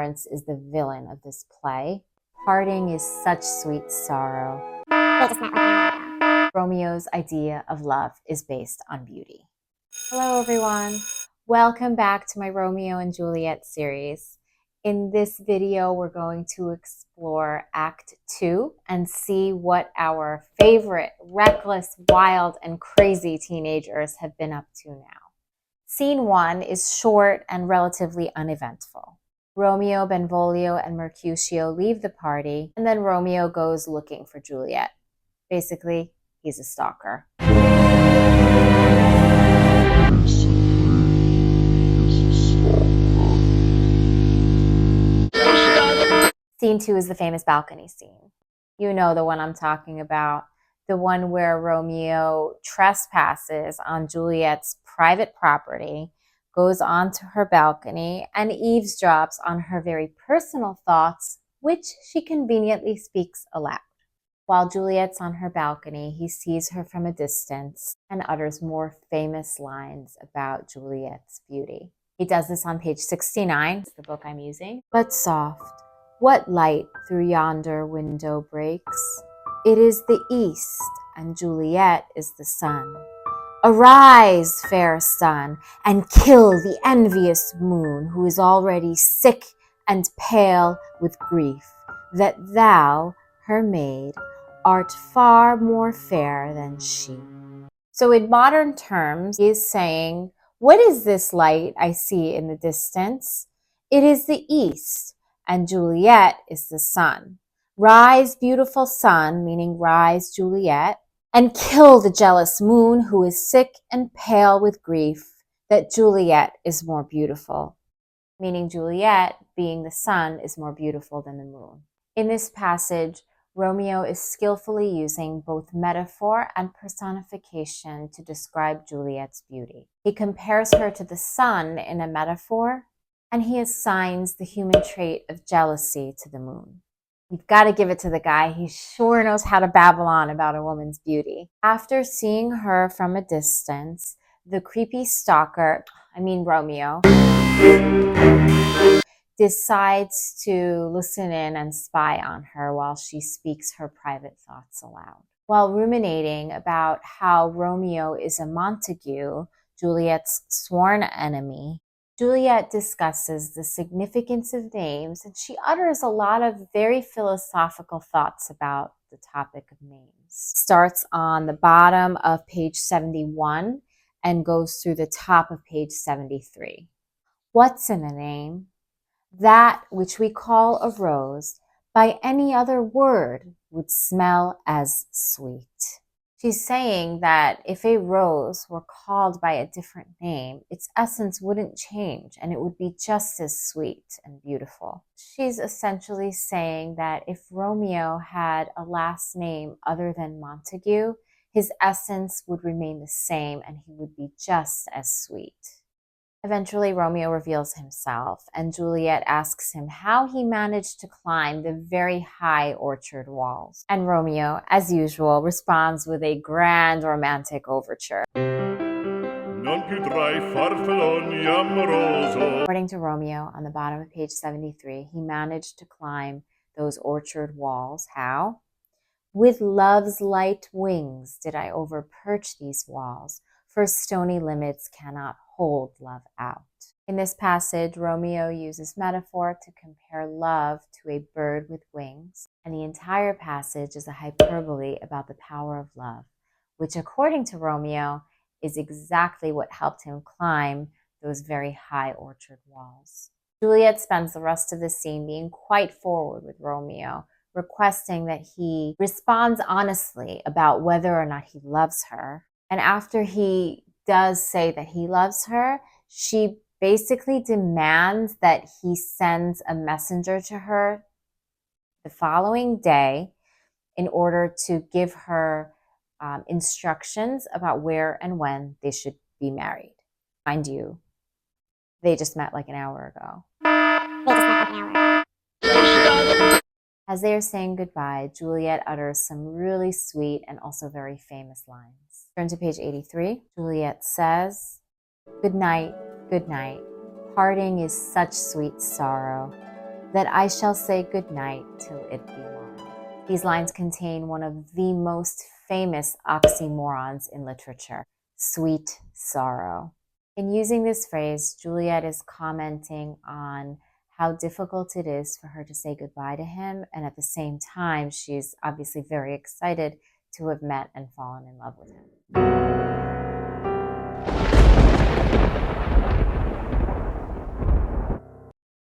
Lawrence is the villain of this play. Parting is such sweet sorrow. We just met like an hour ago. Romeo's idea of love is based on beauty. Hello everyone, welcome back to my Romeo and Juliet series. In this video, we're going to explore Act 2 and see what our favorite, reckless, wild, and crazy teenagers have been up to now. Scene 1 is short and relatively uneventful. Romeo, Benvolio, and Mercutio leave the party, and then Romeo goes looking for Juliet. Basically, he's a stalker. Scene 2 is the famous balcony scene. You know the one I'm talking about, the one where Romeo trespasses on Juliet's private property, goes onto her balcony, and eavesdrops on her very personal thoughts, which she conveniently speaks aloud. While Juliet's on her balcony, he sees her from a distance and utters more famous lines about Juliet's beauty. He does this on page 69, the book I'm using. But soft, what light through yonder window breaks? It is the east, and Juliet is the sun. Arise, fair sun, and kill the envious moon, who is already sick and pale with grief, that thou, her maid, art far more fair than she. So in modern terms, he is saying, what is this light I see in the distance? It is the east, and Juliet is the sun. Rise, beautiful sun, meaning rise, Juliet, and kill the jealous moon who is sick and pale with grief, that Juliet is more beautiful, meaning Juliet, being the sun, is more beautiful than the moon. In this passage, Romeo is skillfully using both metaphor and personification to describe Juliet's beauty. He compares her to the sun in a metaphor, and he assigns the human trait of jealousy to the moon. You've got to give it to the guy. He sure knows how to babble on about a woman's beauty. After seeing her from a distance, the creepy stalker, Romeo, decides to listen in and spy on her while she speaks her private thoughts aloud. While ruminating about how Romeo is a Montague, Juliet's sworn enemy, Juliet discusses the significance of names, and she utters a lot of very philosophical thoughts about the topic of names. Starts on the bottom of page 71 and goes through the top of page 73. What's in a name? That which we call a rose, by any other word, would smell as sweet. She's saying that if a rose were called by a different name, its essence wouldn't change and it would be just as sweet and beautiful. She's essentially saying that if Romeo had a last name other than Montague, his essence would remain the same and he would be just as sweet. Eventually, Romeo reveals himself, and Juliet asks him how he managed to climb the very high orchard walls. And Romeo, as usual, responds with a grand romantic overture. According to Romeo, on the bottom of page 73, he managed to climb those orchard walls. How? With love's light wings did I overperch these walls, for stony limits cannot hold love out. In this passage, Romeo uses metaphor to compare love to a bird with wings, and the entire passage is a hyperbole about the power of love, which according to Romeo is exactly what helped him climb those very high orchard walls. Juliet spends the rest of the scene being quite forward with Romeo, requesting that he responds honestly about whether or not he loves her. And after he does say that he loves her, she basically demands that he sends a messenger to her the following day in order to give her instructions about where and when they should be married. Mind you, they just met like an hour ago. As they are saying goodbye, Juliet utters some really sweet and also very famous lines. Turn to page 83. Juliet says, good night, parting is such sweet sorrow. that I shall say good night till it be morrow. These lines contain one of the most famous oxymorons in literature, sweet sorrow. In using this phrase, Juliet is commenting on how difficult it is for her to say goodbye to him, and at the same time, she's obviously very excited to have met and fallen in love with him.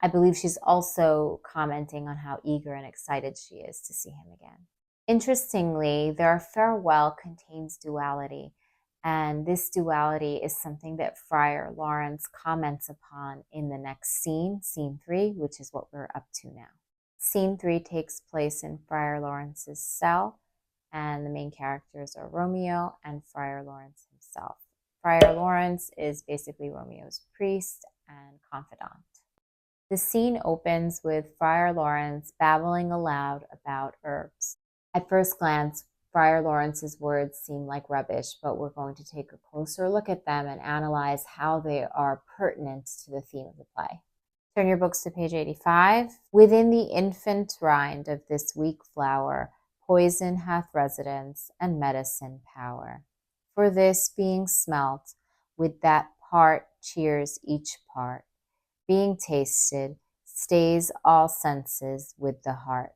I believe she's also commenting on how eager and excited she is to see him again. Interestingly, their farewell contains duality, and this duality is something that Friar Lawrence comments upon in the next scene, scene 3, which is what we're up to now. Scene 3 takes place in Friar Lawrence's cell, and the main characters are Romeo and Friar Lawrence himself. Friar Lawrence is basically Romeo's priest and confidant. The scene opens with Friar Lawrence babbling aloud about herbs. At first glance, Friar Lawrence's words seem like rubbish, but we're going to take a closer look at them and analyze how they are pertinent to the theme of the play. Turn your books to page 85. Within the infant rind of this weak flower, poison hath residence and medicine power. For this being smelt, with that part cheers each part. Being tasted, stays all senses with the heart.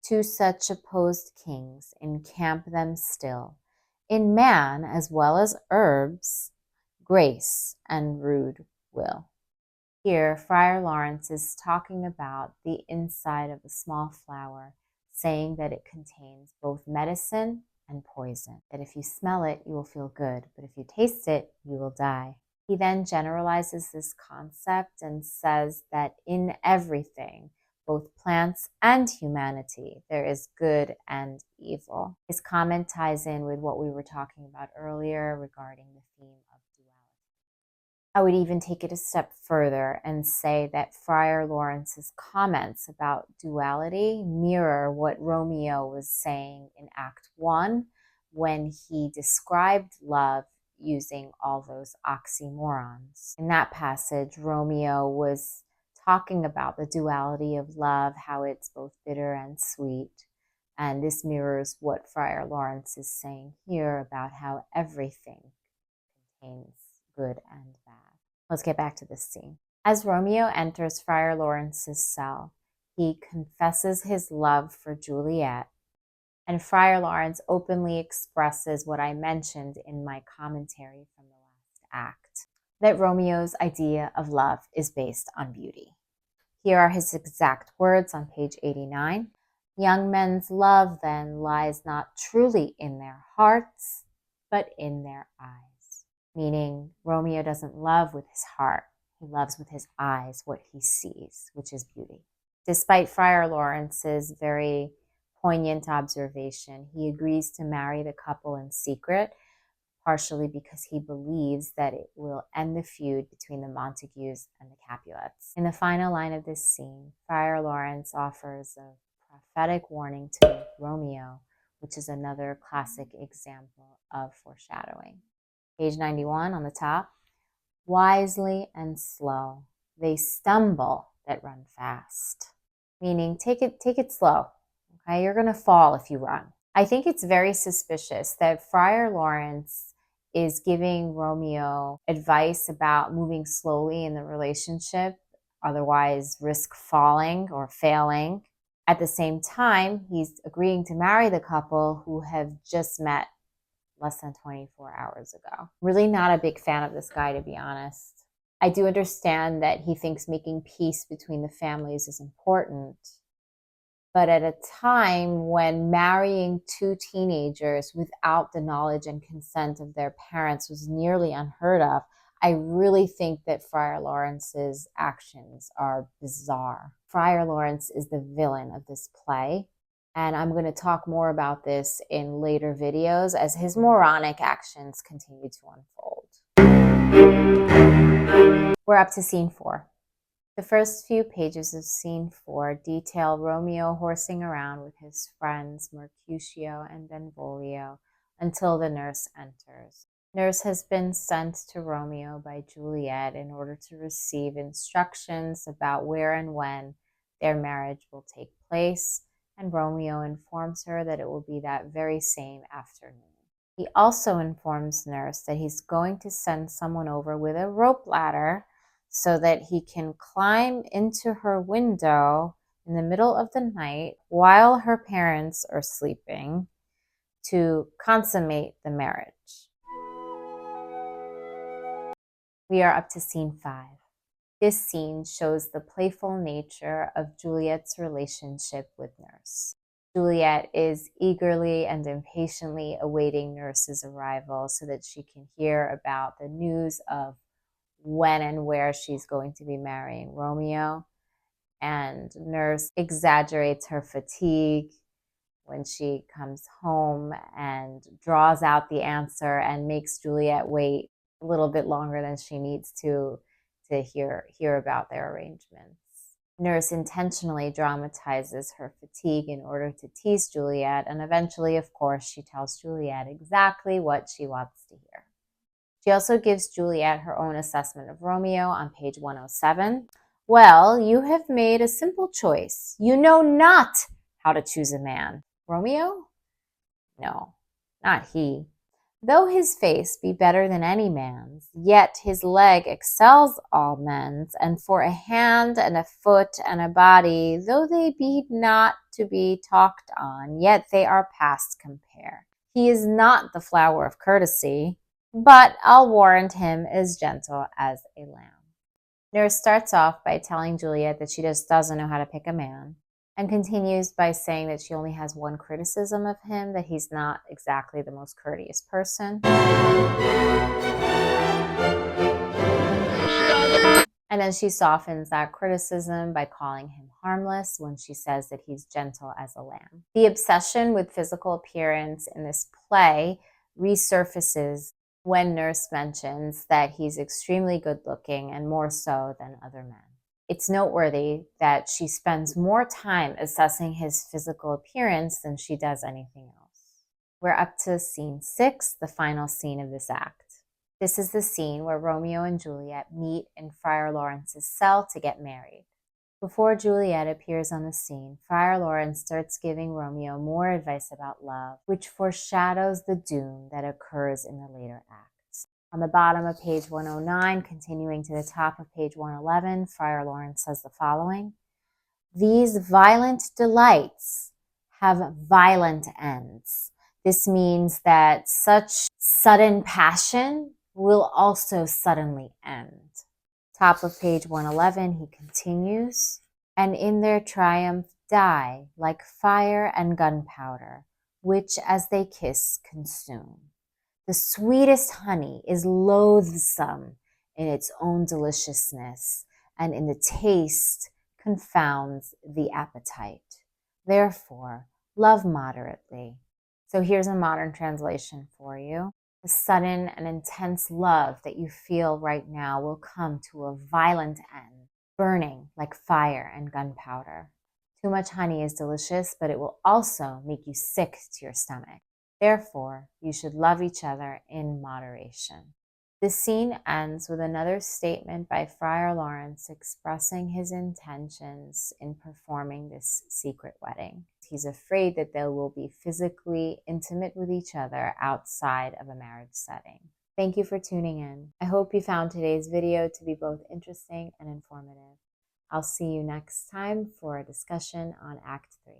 Two such opposed kings encamp them still, in man as well as herbs, grace and rude will. Here, Friar Lawrence is talking about the inside of a small flower, saying that it contains both medicine and poison, that if you smell it, you will feel good, but if you taste it, you will die. He then generalizes this concept and says that in everything, both plants and humanity, there is good and evil. His comment ties in with what we were talking about earlier regarding the theme of duality. I would even take it a step further and say that Friar Lawrence's comments about duality mirror what Romeo was saying in Act 1 when he described love using all those oxymorons. In that passage, Romeo was talking about the duality of love, how it's both bitter and sweet. And this mirrors what Friar Lawrence is saying here about how everything contains good and bad. Let's get back to this scene. As Romeo enters Friar Lawrence's cell, he confesses his love for Juliet, and Friar Lawrence openly expresses what I mentioned in my commentary from the last act, that Romeo's idea of love is based on beauty. Here are his exact words on page 89. Young men's love, then, lies not truly in their hearts, but in their eyes. Meaning, Romeo doesn't love with his heart. He loves with his eyes what he sees, which is beauty. Despite Friar Lawrence's very poignant observation, he agrees to marry the couple in secret, partially because he believes that it will end the feud between the Montagues and the Capulets. In the final line of this scene, Friar Lawrence offers a prophetic warning to Romeo, which is another classic example of foreshadowing. Page 91 on the top. Wisely and slow, they stumble that run fast. Meaning, take it slow. Okay, you're going to fall if you run. I think it's very suspicious that Friar Lawrence is giving Romeo advice about moving slowly in the relationship, otherwise risk falling or failing. At the same time, he's agreeing to marry the couple who have just met less than 24 hours ago. Really not a big fan of this guy, to be honest. I do understand that he thinks making peace between the families is important, but at a time when marrying two teenagers without the knowledge and consent of their parents was nearly unheard of, I really think that Friar Lawrence's actions are bizarre. Friar Lawrence is the villain of this play, and I'm going to talk more about this in later videos as his moronic actions continue to unfold. We're up to scene 4. The first few pages of scene 4 detail Romeo horsing around with his friends Mercutio and Benvolio until the nurse enters. Nurse has been sent to Romeo by Juliet in order to receive instructions about where and when Their marriage will take place, and Romeo informs her that it will be that very same afternoon. He also informs Nurse that he's going to send someone over with a rope ladder so that he can climb into her window in the middle of the night while her parents are sleeping to consummate the marriage. We are up to scene 5. This scene shows the playful nature of Juliet's relationship with Nurse. Juliet is eagerly and impatiently awaiting Nurse's arrival so that she can hear about the news of when and where she's going to be marrying Romeo. And Nurse exaggerates her fatigue when she comes home and draws out the answer and makes Juliet wait a little bit longer than she needs to hear about their arrangements. Nurse intentionally dramatizes her fatigue in order to tease Juliet, and eventually, of course, she tells Juliet exactly what she wants to hear. She also gives Juliet her own assessment of Romeo on page 107. Well, you have made a simple choice. You know not how to choose a man. Romeo? No, not he. Though his face be better than any man's, yet his leg excels all men's, and for a hand and a foot and a body, though they be not to be talked on, yet they are past compare. He is not the flower of courtesy, but I'll warrant him as gentle as a lamb. Nurse starts off by telling Juliet that she just doesn't know how to pick a man, and continues by saying that she only has one criticism of him, that he's not exactly the most courteous person. And then she softens that criticism by calling him harmless when she says that he's gentle as a lamb. The obsession with physical appearance in this play resurfaces when Nurse mentions that he's extremely good looking and more so than other men. It's noteworthy that she spends more time assessing his physical appearance than she does anything else. We're up to scene 6, the final scene of this act. This is the scene where Romeo and Juliet meet in Friar Lawrence's cell to get married. Before Juliet appears on the scene, Friar Lawrence starts giving Romeo more advice about love, which foreshadows the doom that occurs in the later act. On the bottom of page 109, continuing to the top of page 111, Friar Lawrence says the following: "These violent delights have violent ends." This means that such sudden passion will also suddenly end. Top of page 111, he continues, "And in their triumph die like fire and gunpowder, which as they kiss consume. The sweetest honey is loathsome in its own deliciousness, and in the taste confounds the appetite. Therefore, love moderately." So here's a modern translation for you. The sudden and intense love that you feel right now will come to a violent end, burning like fire and gunpowder. Too much honey is delicious, but it will also make you sick to your stomach. Therefore, you should love each other in moderation. The scene ends with another statement by Friar Lawrence expressing his intentions in performing this secret wedding. He's afraid that they will be physically intimate with each other outside of a marriage setting. Thank you for tuning in. I hope you found today's video to be both interesting and informative. I'll see you next time for a discussion on Act 3.